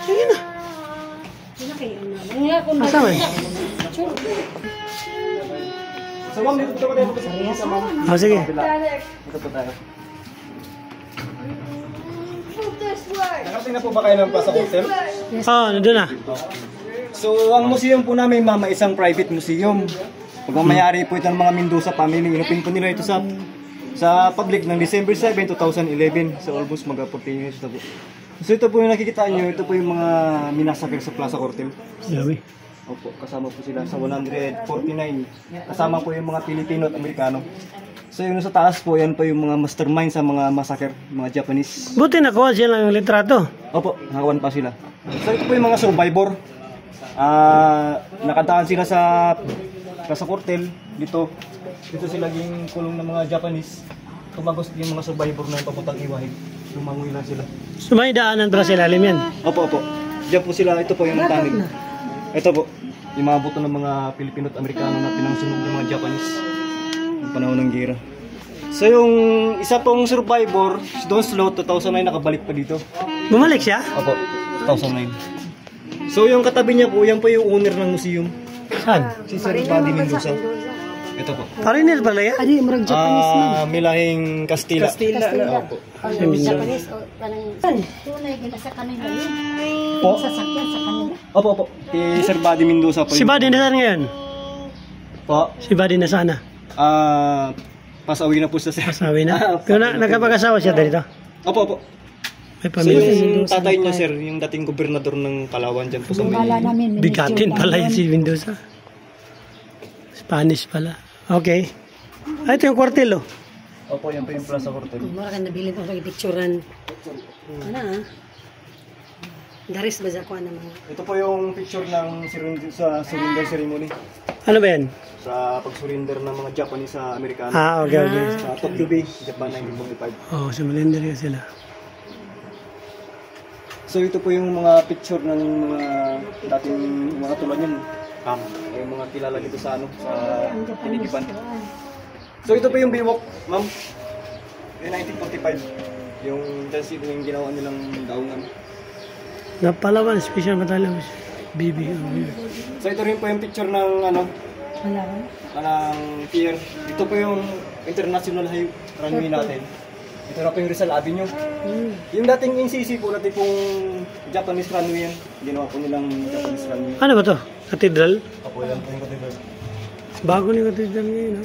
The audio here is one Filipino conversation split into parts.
Sige na. Asa man? So ma'am, dito ko tayo sa ma'am. Oh, sige. Dito po tayo. Nakarating na po ba kayo ng Plaza Hotel? Oh, nandun na. So, ang museum po namin, ma'am, ay isang private museum. Pagmamayari po ito ng mga Mendoza family. Inupin po nila ito sa public ng December 7, 2011. So, almost mag-14 years na po. So, ito po yung nakikita nyo. Ito po yung mga minasakir sa Plaza Hotel. Grabe. Opo, kasama po sila sa 149. Kasama po yung mga Pilipino at Amerikano. So, yung sa taas po, yan po yung mga mastermind sa mga massacre, mga Japanese. Buti nakuha sila ng litrato. Opo, nakawan pa sila. So, ito po yung mga survivor. Nakadaan sila sa Hotel dito. Dito sila yung kulong ng mga Japanese. Tumagos yung mga survivor na papuntang Iwahig. Lumangoy lang sila. So, may daanan para sa ilalim yan. Opo, opo. Diyan po sila, ito po yung tanig. Ito po, yung mga buto ng mga Pilipino at Amerikano na pinangsunog ng mga Japanese ng panahon ng gera. So yung isa pong survivor, si Don Slow, 2009 nakabalik pa dito. Bumalik siya? Opo, 2009. So yung katabi niya po, yan po yung owner ng museum. Saan? Si Sir Buddy Mendoza. Ito po. Foreigner pala yan? Adi, murag Japanese man. Milahing Castilla. Opo. Japanese o parang tunay gina sa kanila yun. Po? Sasakyan sa kanila. Opo, opo. Si Sir Buddy Mendoza po. Si Buddy nasaan ngayon? Po? Si Buddy nasaan na? Pasawi na po siya, sir. Pasawi na? Pero nagkapag-asawa siya dito? Opo, opo. May So pamilya. yung tatay niya, sir, yung dating gobernador ng Palawan dyan po sa Kala may... namin. Bigatin pala yun si Mendoza. Spanish pala. Okay. Ah, ito yung kwartel, oh. Opo, yan po yung Plaza Hotel. Mura ka nabilin ko sa picturean. Ano Garis ba sa kuha naman? Ito po yung picture ng sa surrender ceremony. Ano ba yan? Sa pag-surrender ng mga Japanese sa Amerikano. Ah, okay, okay. Sa Tokyo Bay, Japan 1945. Oh, sa Malender yan sila. So ito po yung mga picture ng mga dating mga tulad yun. Yung mga kilala dito sa sa Pinigiban. So ito po yung biwok, ma'am. Yung 1945. Yung dance yung ginawa nilang daungan. Napalawan, special batalyon. Bibi. So ito rin po yung picture ng ng pier. Ito po yung international runway natin. Ito na po yung Rizal Avenue. Yung dating NCC po natin pong Japanese runway yan. Ginawa po nilang Japanese runway. Ano ba to? Cathedral? Opo, yan po yung cathedral. Bago ni cathedral ngayon, ha?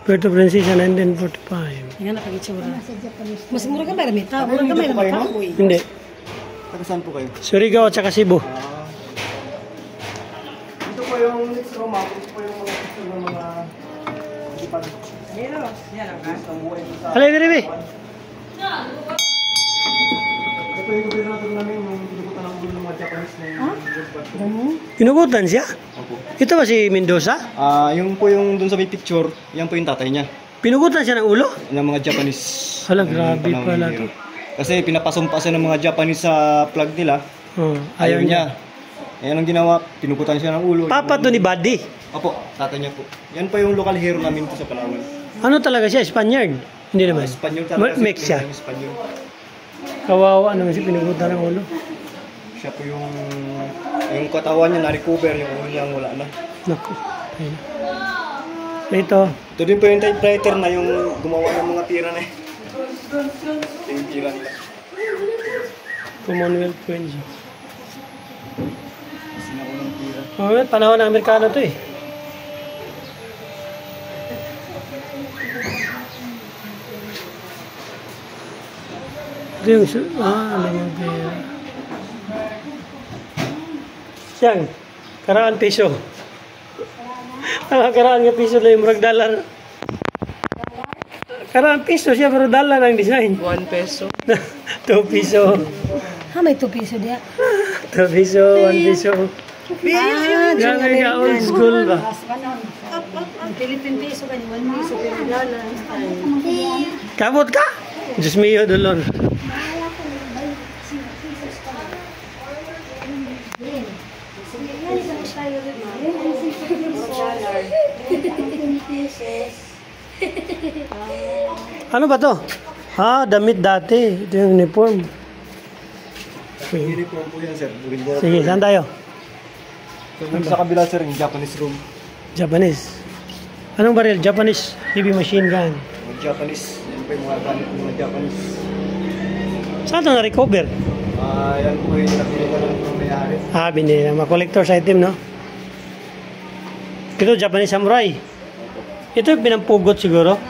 Puerto Princesa, 1945. Yan na pag-itsura. Mas mura ka ba rin? Mura ka ba rin? Hindi. Taga saan po kayo? Surigao at saka Cebu. Ito po yung next room, ito po yung mga picture ng mga ipan. Halay, Biribi! Ito po yung gobernador namin, yung pinukutan ng ulo ng mga Japanese na yung Pinugutan siya? Opo. Ito ba si Mendoza? Yung po yung dun sa may picture, yan po yung tatay niya. Pinugutan siya ng ulo? Ng mga Japanese. Hala, grabe pala to. Kasi pinapasumpasan ng mga Japanese sa flag nila. Oh, Ayaw niya. Ayan ang ginawa, pinuputan siya ng ulo. Papa to ni Buddy. Opo, tatay niya po. Yan po yung local hero namin po sa Palawan. Ano talaga siya? Spaniard? Hindi naman. Espanyol talaga. Mix siya. Espanyol. Kawawa naman siya pinugutan ng ulo. Siya po yung katawan niya na-recover, yung ulo niya wala na. Naku. Ayun. Ito. Ito din po yung typewriter na yung gumawa ng mga tira na eh. Yung tira nila. Commonwealth Queens. Sinaunang tira. Oh, panahon ng Amerikano to eh. Ito yung pera. Siyang, karaan piso. Karaan nga piso lang yung murag dollar. Karaan piso siya pero dollar ang design. 1 peso. 2 piso. May 2 piso dia. 2 piso, 1 piso. Grabe ka, old school ba? Philippine peso ka, 1 piso pero dollar. Kabot ka? Diyos mio, dolor. Ano ba to? Damit dati. Ito yung uniform. Uniform po yan, sir. Original Sige, po. saan tayo? Sa kabila, sir, yung Japanese room. Japanese. Anong baril? Japanese heavy machine gun. Yung Japanese. Yan po yung mga gamit ng mga Japanese. Saan ito na-recover? Yan po yung nabili ko lang ng may-ari. Binili na. Mga collector's item, no? Ito, Japanese samurai. Ito yung pinampugot siguro.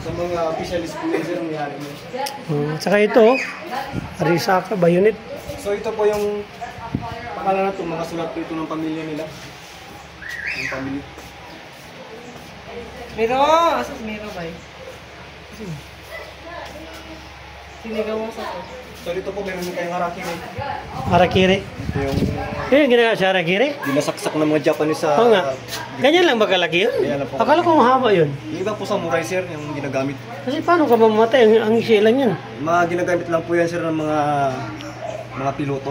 Sa mga officialist po yun, sir, ang may-ari mo. Saka ito, Arisaka, bayonet. So ito po yung pangalan na ito, mga sulat po ito ng pamilya nila. Ang pamilya. Miro! Asas Miro ba? Sinigaw mo sa to. So dito po meron kayong harakiri. Harakiri. Ito yung Yung ginagawa sa harakiri? dinasaksak ng mga Japanese sa... Oo nga. Ganyan lang ba kalaki yun? Ganyan lang po. Akala ko mahaba yun. Yung iba po samurai, sir, yung ginagamit. Kasi paano ka mamamatay? Ang isi lang yun. Mga ginagamit lang po yan, sir, ng mga piloto.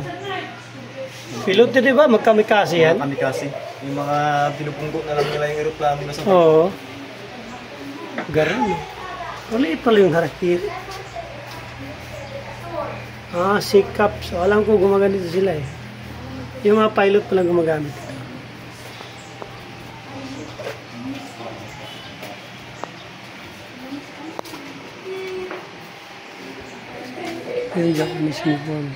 Piloto, di ba? Magkamikasi yan. Mga kamikasi. Yung mga pinupunggo na lang nila yung aeroplano na sa... Oo. Garan. Maliit pala yung harakiri. Sikap. So, alam ko gumagamit sila eh. Yung mga pilot palang gumagamit. Yung Japanese uniform.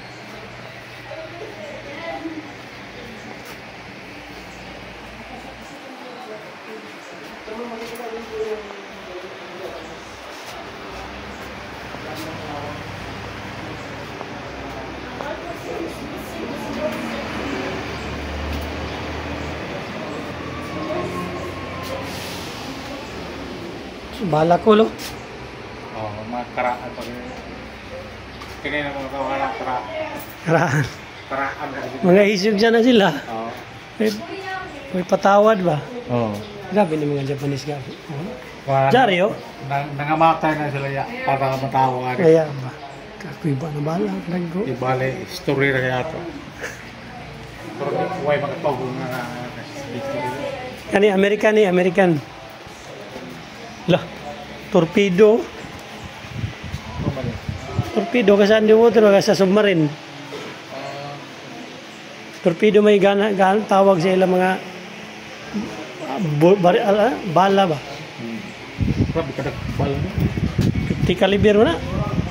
Bala ko, lo. Mga karaan pag kaya na mga kawala Karaan. karaan Mga isip dyan na sila. Oo. May patawad ba? Oo. Grabe ng mga Japanese gabi. Kaya Jaryo? nangamatay na sila ya para matawag. Kaya ba? Kakuiba na bala. Naggo. Ibale story ra kaya to. Pero way makatawag nga Kani American ni American. Lah, torpedo. Torpedo kasi underwater kasi sa submarine. Torpedo may gana tawag sa ilang mga bala ba? Grabe ka bala mo. 50 caliber mo na.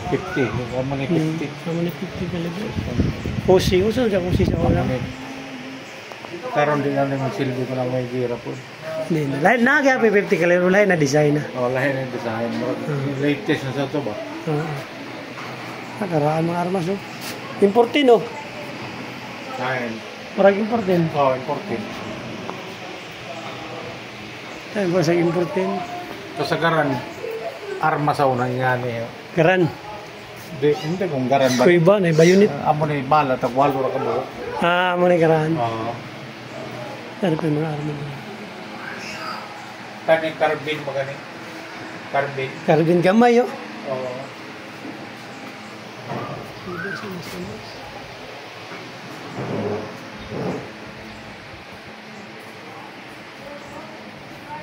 50. Ano ni 50? Ano ni 50 caliber? Usi sa wala. Karon din na ng silbi ko na may gira po. Hindi na. Lahat na kaya 50 caliber lahat na design na. Oh, lahin ang design mo. Latest na sa to ba? Oo. Nakaraan mga armas oh. Importin oh. Lahin. Parang importin. Oh, important. Tayo ba sa importin? Kasagaran arma sa unang yan eh. Garan. Hindi kung garan ba? Kuiba na bayunit. Amo ni bala tag walo ra ka mo. Mo na garan. Oo. Ano pa yung mga armas? Kani carbine ba gani? Carbine. Carbine gamay oh. Oo.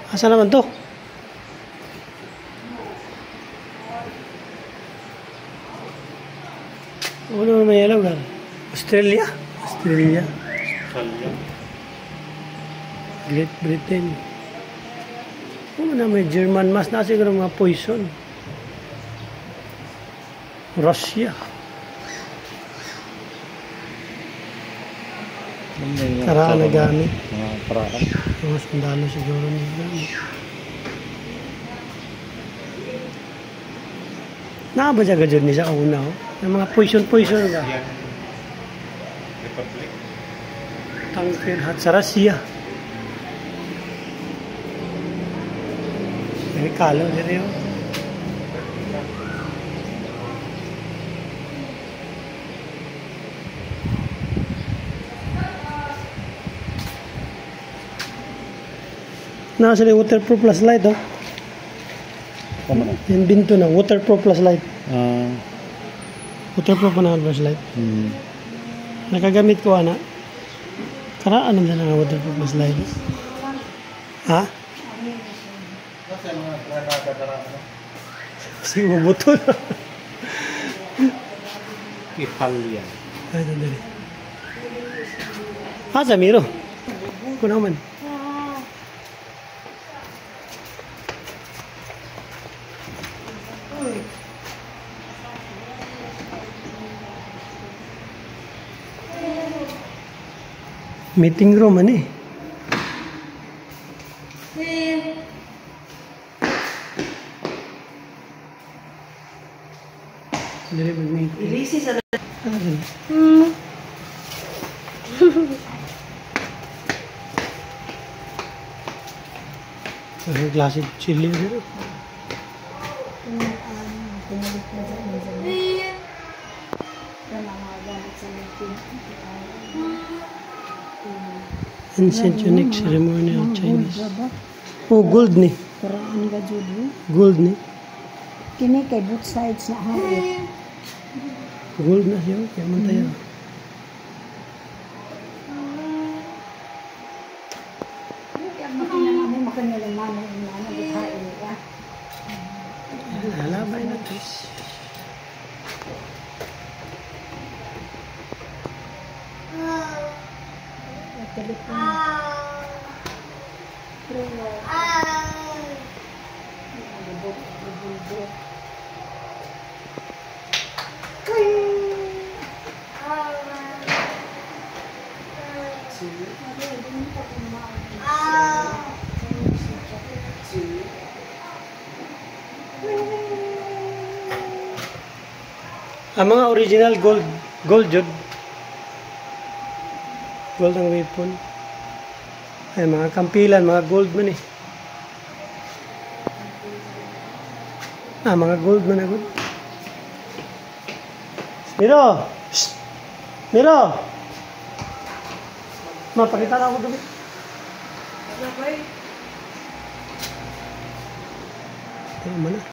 Asa naman to? Ano naman yung lugar? Australia? Australia. Salya. Great Britain. Ano na may German mas na siguro mga poison. Russia. Karaan na gamit. Mga karaan. Mga sandalo siguro na gamit. Nakaba siya gadyon niya sa una oh. Yung mga poison ka. Yan. Republic. Tangkir hat sa Russia. May kalo dito yun. Nasa yung waterproof plus light oh. Tama na. Yung binto na waterproof plus light. Ah. Waterproof na plus light. Nakagamit ko ana. Karaan naman na nga waterproof plus light. Ha? Si bubutol. Italia. Ay, dali. Sa Miro. Kuno man. Meeting room ani. Dali mag-meeting. Ilisi sa Klase chili dito. Ancient unique ceremonial Chinese. Oh, gold ni. Karaan nga jud. Gold ni. Kini kay both sides na ha. Gold na siya. Kaya man tayo. Lalabay na guys. Ang mga original gold jud. Gold ang weapon. Ay mga kampilan, mga gold man eh. Mga gold man na good. Miro! Shh! Miro! Mapakita na ako gabi. Tama na.